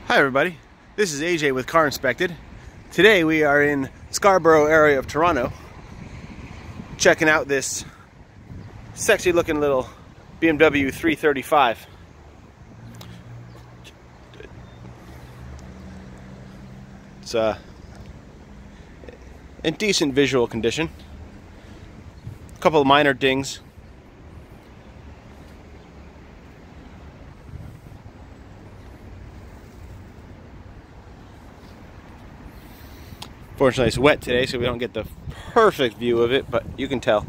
Hi everybody, this is AJ with Car Inspected. Today we are in Scarborough area of Toronto checking out this sexy looking little BMW 335. It's in decent visual condition. A couple of minor dings. Fortunately it's wet today, so we don't get the perfect view of it, but you can tell.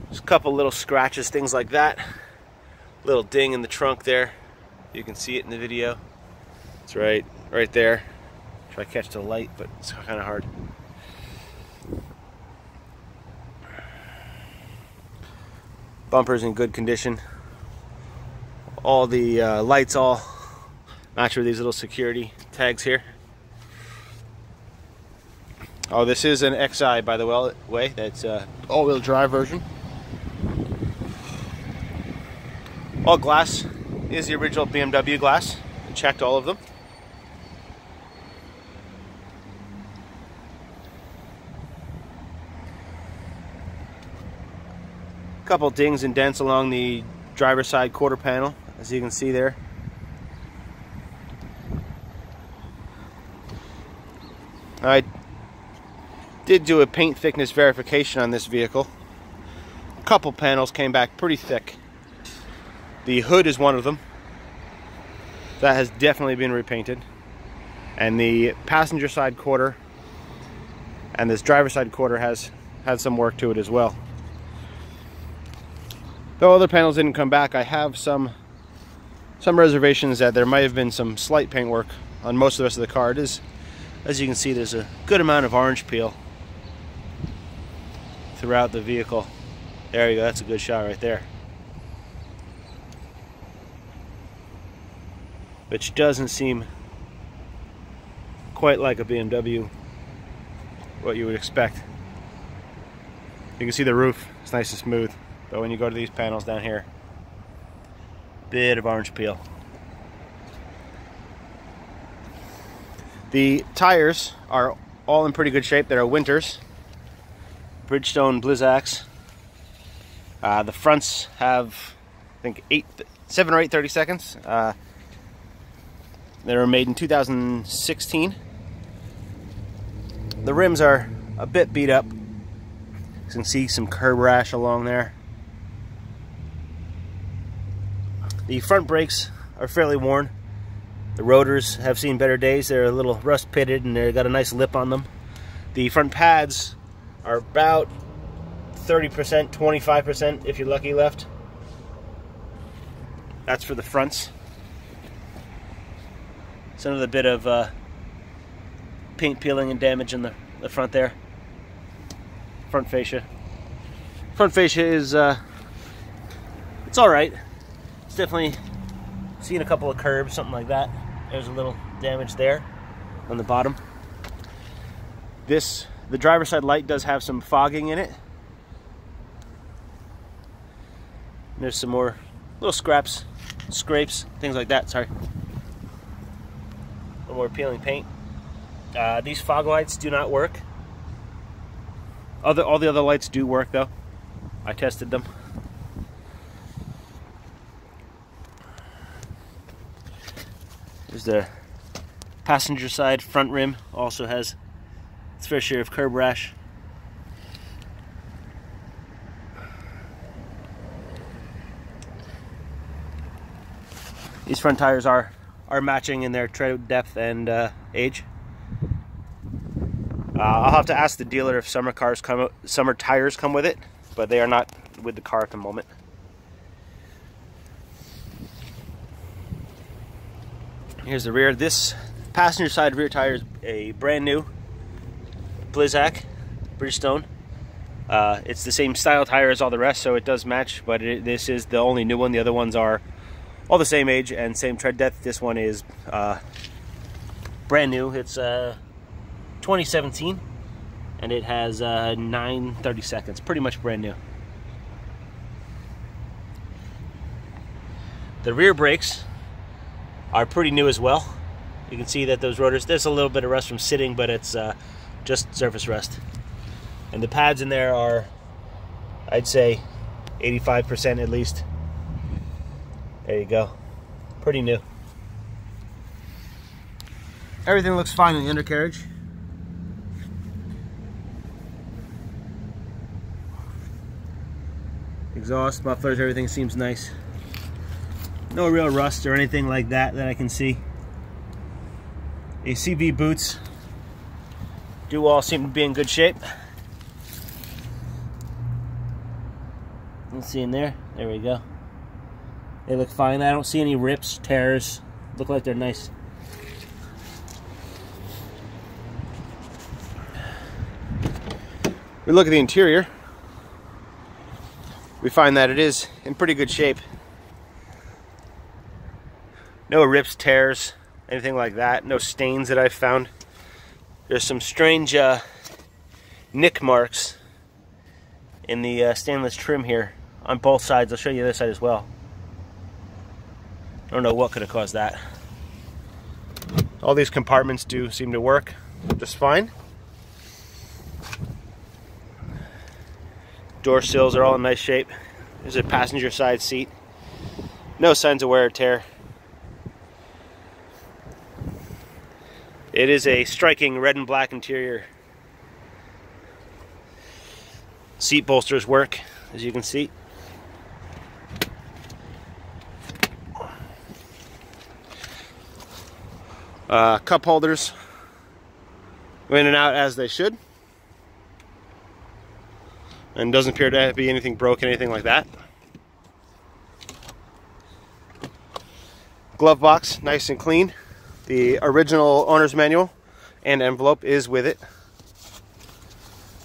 There's a couple little scratches, things like that. Little ding in the trunk there. You can see it in the video. It's right there. Try to catch the light, but it's kind of hard. Bumper's in good condition. All the lights all match with these little security tags here. Oh, this is an XI, by the way. That's all-wheel drive version. All glass is the original BMW glass. I checked all of them. Couple dings and dents along the driver's side quarter panel, as you can see there. I did do a paint thickness verification on this vehicle. A couple panels came back pretty thick. The hood is one of them. That has definitely been repainted. And the passenger side quarter and this driver's side quarter has had some work to it as well. Though other panels didn't come back, I have some reservations that there might have been some slight paint work on most of the rest of the car. It is, as you can see, there's a good amount of orange peel throughout the vehicle. There you go, that's a good shot right there. Which doesn't seem quite like a BMW, what you would expect. You can see the roof, it's nice and smooth, but when you go to these panels down here, bit of orange peel. The tires are all in pretty good shape. They're Winters Bridgestone Blizzaks. The fronts have, I think, 7 or 8 30-seconds. They were made in 2016. The rims are a bit beat up. You can see some curb rash along there. The front brakes are fairly worn. The rotors have seen better days. They're a little rust pitted and they've got a nice lip on them. The front pads are about 30%, 25% if you're lucky left. That's for the fronts. It's another bit of paint peeling and damage in the front there. Front fascia. Front fascia is it's alright. It's definitely seen a couple of curbs, something like that. There's a little damage there on the bottom. The driver's side light does have some fogging in it. There's some more little scrapes, scrapes, things like that, sorry. A little more peeling paint. These fog lights do not work. All the other lights do work though. I tested them. There's the passenger side front rim, also has its fair share of curb rash. These front tires are matching in their tread depth and age. I'll have to ask the dealer if summer tires come with it, but they are not with the car at the moment. Here's the rear. This passenger side rear tire is a brand new Blizzak Bridgestone. It's the same style tire as all the rest, so it does match, but this is the only new one. The other ones are all the same age and same tread depth. This one is brand new. It's 2017 and it has 9 30-seconds, pretty much brand new. The rear brakes are pretty new as well. You can see that those rotors, there's a little bit of rust from sitting, but it's just surface rust. And the pads in there are, I'd say, 85% at least. There you go. Pretty new. Everything looks fine in the undercarriage. Exhaust, mufflers, everything seems nice. No real rust or anything like that I can see. ACV boots do all seem to be in good shape. Let's see in there. There we go. They look fine. I don't see any rips, tears. Look like they're nice. We look at the interior. We find that it is in pretty good shape. No rips, tears, anything like that. No stains that I've found. There's some strange nick marks in the stainless trim here on both sides. I'll show you this side as well. I don't know what could have caused that. All these compartments do seem to work just fine. Door sills are all in nice shape. There's a passenger side seat. No signs of wear or tear. It is a striking red and black interior. Seat bolsters work, as you can see. Cup holders go in and out as they should. And doesn't appear to be anything broken, anything like that. Glove box, nice and clean. The original owner's manual and envelope is with it.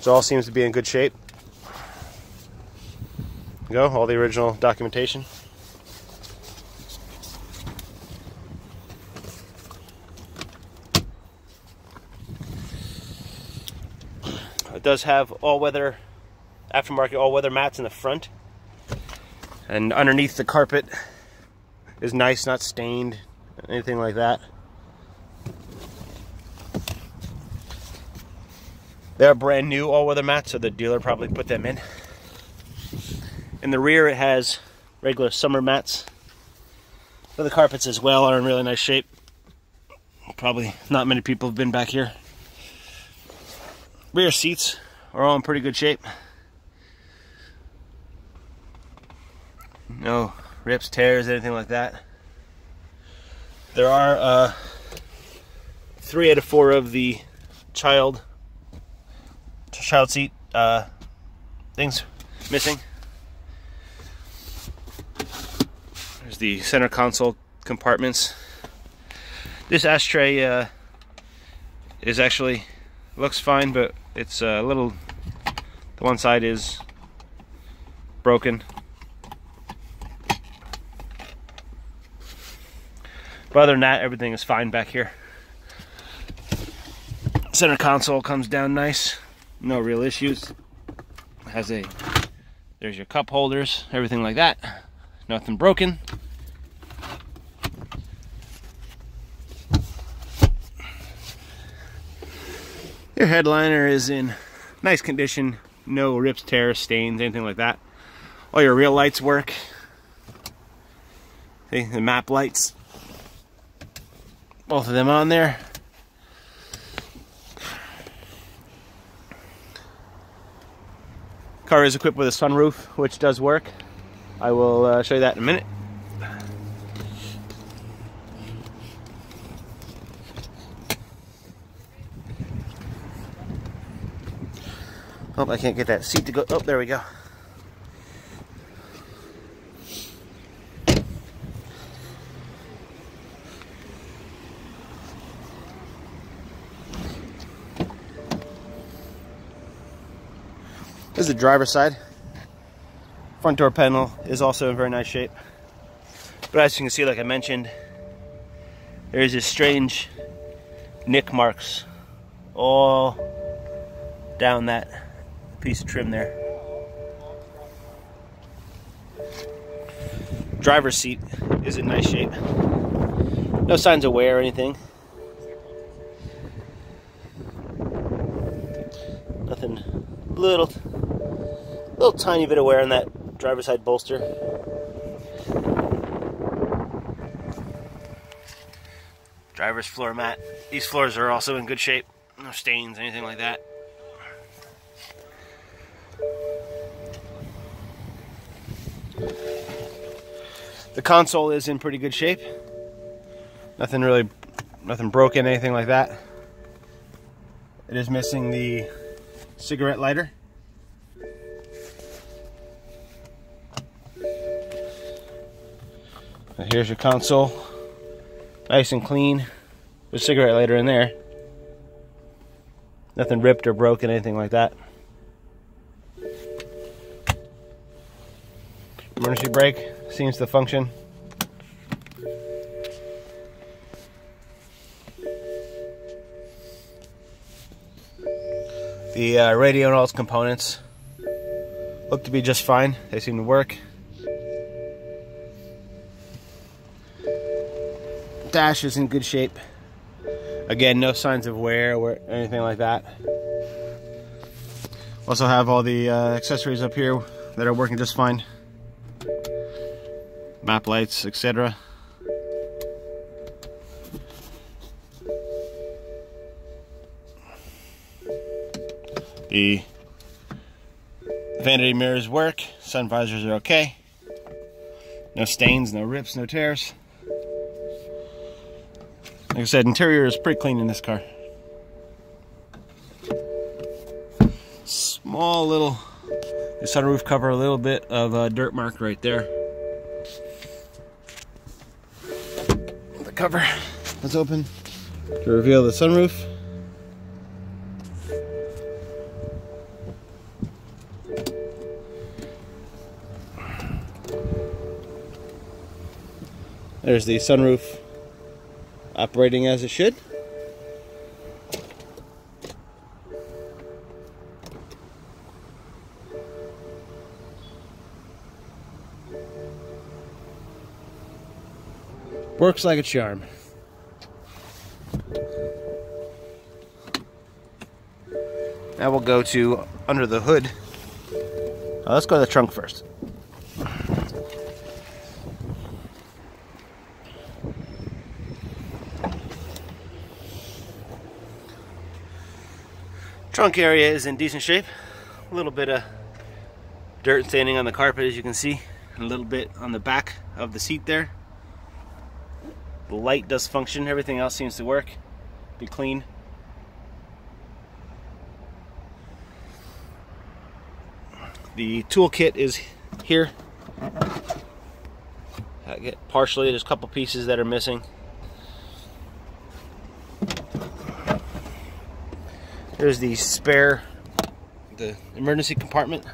So all seems to be in good shape. There you go, all the original documentation. It does have all-weather, aftermarket all-weather mats in the front. And underneath the carpet is nice, not stained, anything like that. They're brand new all-weather mats, so the dealer probably put them in. In the rear it has regular summer mats. But the carpets as well are in really nice shape. Probably not many people have been back here. Rear seats are all in pretty good shape. No rips, tears, anything like that. There are 3 out of 4 of the child seat things missing. There's the center console compartments. This ashtray is actually looks fine, but it's a little, the one side is broken. But other than that, everything is fine back here. Center console comes down nice, no real issues. Has a, there's your cup holders, everything like that. Nothing broken. Your headliner is in nice condition, no rips, tears, stains, anything like that. All your real lights work. See, the map lights. Both of them on there. Car is equipped with a sunroof, which does work. I will show you that in a minute. Oh, I can't get that seat to go. Oh, there we go. This is the driver's side. Front door panel is also in very nice shape. But as you can see, like I mentioned, there's this strange nick marks all down that piece of trim there. Driver's seat is in nice shape. No signs of wear or anything. Nothing. Little tiny bit of wear on that driver's side bolster. Driver's floor mat. These floors are also in good shape. No stains, anything like that. The console is in pretty good shape. Nothing broken, anything like that. It is missing the cigarette lighter. And here's your console. Nice and clean. There's a cigarette lighter in there. Nothing ripped or broken, anything like that. Emergency brake seems to function. The radio and all its components look to be just fine. They seem to work. Dash is in good shape. Again, no signs of wear or anything like that. Also have all the accessories up here that are working just fine. Map lights, etc. The vanity mirrors work. Sun visors are okay. No stains, no rips, no tears. Like I said, interior is pretty clean in this car. Small little, the sunroof cover, a little bit of a dirt mark right there. The cover is open to reveal the sunroof. There's the sunroof operating as it should. Works like a charm. Now we'll go to under the hood. Let's go to the trunk first. Trunk area is in decent shape. A little bit of dirt standing on the carpet, as you can see, and a little bit on the back of the seat there. The light does function. Everything else seems to work. Be clean. The toolkit is here. Partially, there's a couple pieces that are missing. There's the spare, the emergency compartment,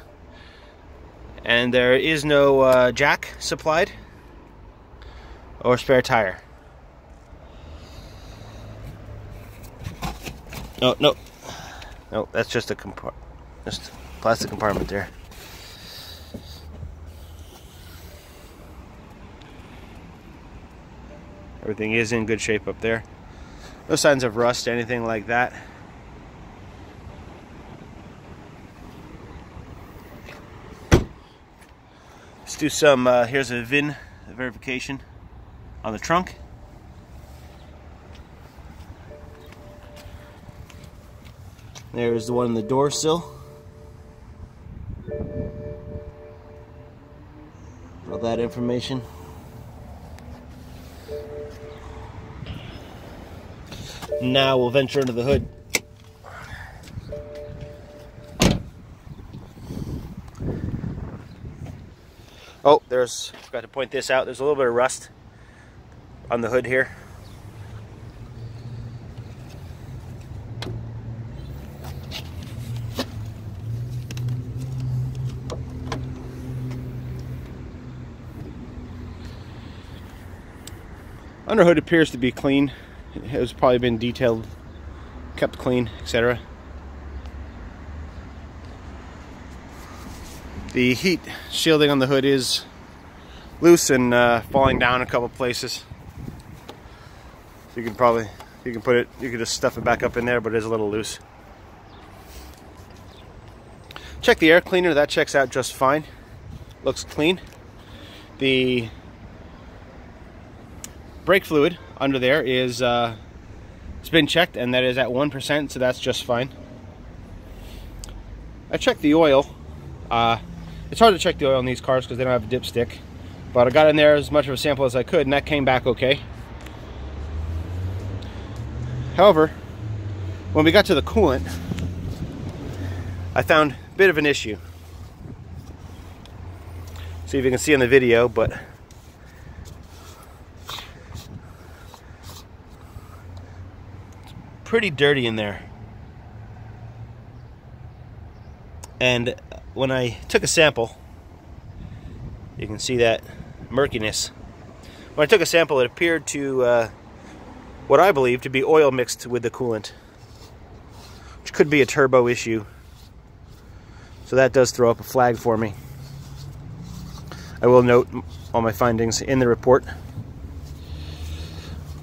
and there is no jack supplied or spare tire. No, that's just a plastic compartment there. Everything is in good shape up there. No signs of rust, anything like that. Let's do some, here's a VIN verification on the trunk. There's the one on the door sill. All that information. Now we'll venture into the hood. Oh, forgot to point this out. There's a little bit of rust on the hood here. Underhood appears to be clean. It has probably been detailed, kept clean, etc. The heat shielding on the hood is loose and falling down a couple places. So you can put it, you can just stuff it back up in there, but it is a little loose. Check the air cleaner, that checks out just fine. Looks clean. The brake fluid under there is it's been checked, and that is at 1%, so that's just fine. I checked the oil. It's hard to check the oil in these cars because they don't have a dipstick, but I got in there as much of a sample as I could, and that came back okay. However, when we got to the coolant, I found a bit of an issue. See if you can see in the video, but it's pretty dirty in there. And when I took a sample, you can see that murkiness. When I took a sample, it appeared to what I believe to be oil mixed with the coolant, which could be a turbo issue. So that does throw up a flag for me. I will note all my findings in the report.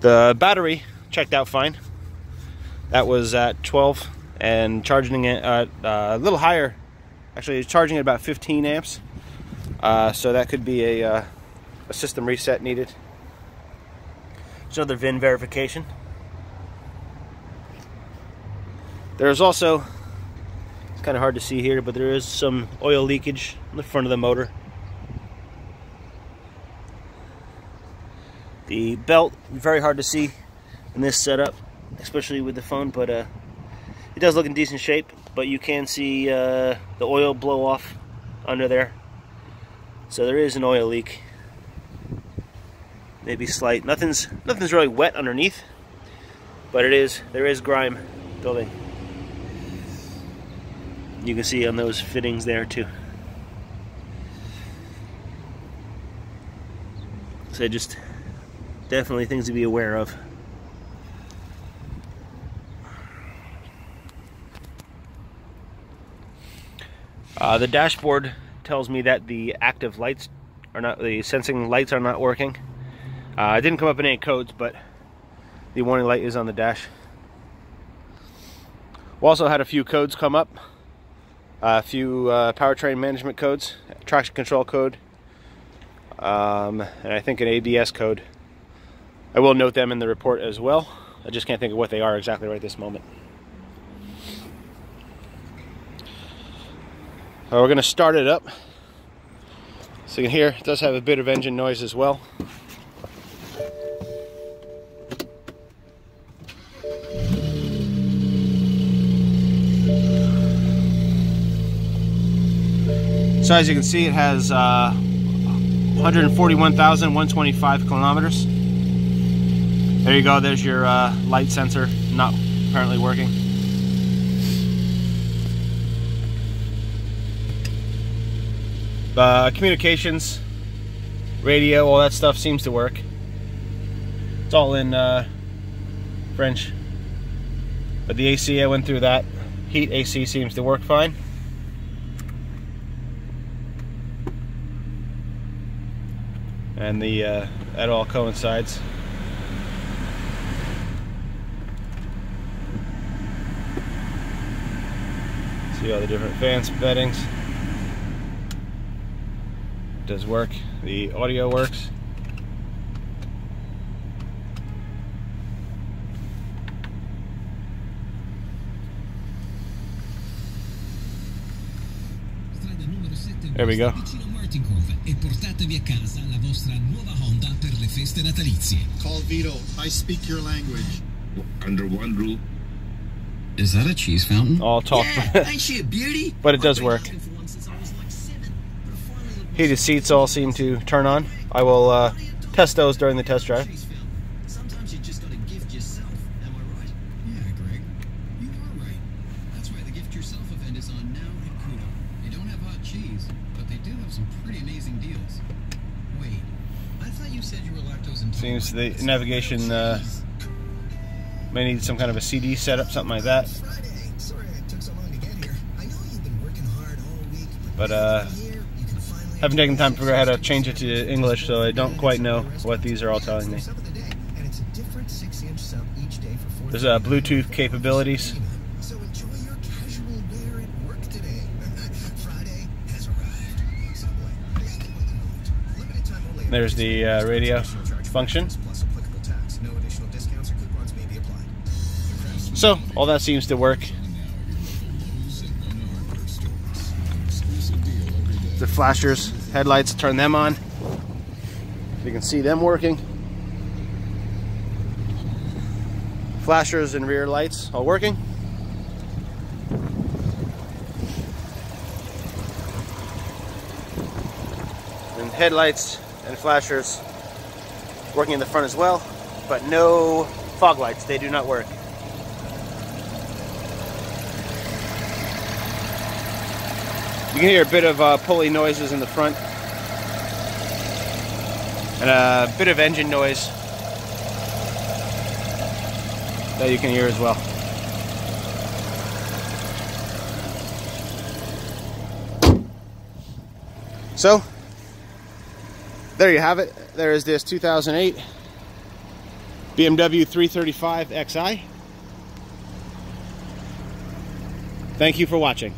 The battery checked out fine. That was at 12 and charging it a little higher. Actually, it's charging at about 15 amps. So that could be a system reset needed. There's another VIN verification. There's also, it's kind of hard to see here, but there is some oil leakage in the front of the motor. The belt, very hard to see in this setup, especially with the phone, but it does look in decent shape. But you can see the oil blow off under there. So there is an oil leak. Maybe slight. Nothing's really wet underneath, but there is grime building. You can see on those fittings there too. So just definitely things to be aware of. The dashboard tells me that the active lights are not, the sensing lights are not working. It didn't come up in any codes, but the warning light is on the dash. We also had a few codes come up. A few powertrain management codes, traction control code, and I think an ABS code. I will note them in the report as well. I just can't think of what they are exactly right this moment. We're going to start it up. So you can hear it does have a bit of engine noise as well. So as you can see, it has 141,125 kilometers. There you go, there's your light sensor not apparently working. Communications, radio, all that stuff seems to work. It's all in French. But the AC, I went through that. Heat AC seems to work fine. And that all coincides. See all the different fan settings. It does work. The audio works. There we go. E portatevi a casa la vostra nuova Honda per le feste natalizie. Call Vito. I speak your language. Under one roof. Is that a cheese fountain? All talk. Yeah, ain't she a beauty? But it does work. Heated seats all seem to turn on. I will test those during the test drive. Sometimes you just gotta gift yourself. Am I right? Yeah, Greg. You are right. That's why the gift yourself event is on now at Kudo. They don't have hot cheese, but they do have some pretty amazing deals. Wait, I thought you said you were lactose intolerant. Seems the navigation may need some kind of a CD setup, something like that. Sorry it took so long to get here. I know you've been working hard all week, But haven't taken time to figure out how to change it to English, so I don't quite know what these are all telling me. and it's a different different 6-inch sub each day for There's Bluetooth capabilities. So enjoy your casual wear at work today. Friday has arrived. Subway. Limited time only. There's the radio function. Plus applicable tax. No additional discounts or coupons may be applied. So all that seems to work. The flashers, headlights, turn them on. You can see them working. Flashers and rear lights all working. And headlights and flashers working in the front as well, but no fog lights, they do not work. You can hear a bit of pulley noises in the front and a bit of engine noise that you can hear as well. So there you have it. There is this 2008 BMW 335xi. Thank you for watching.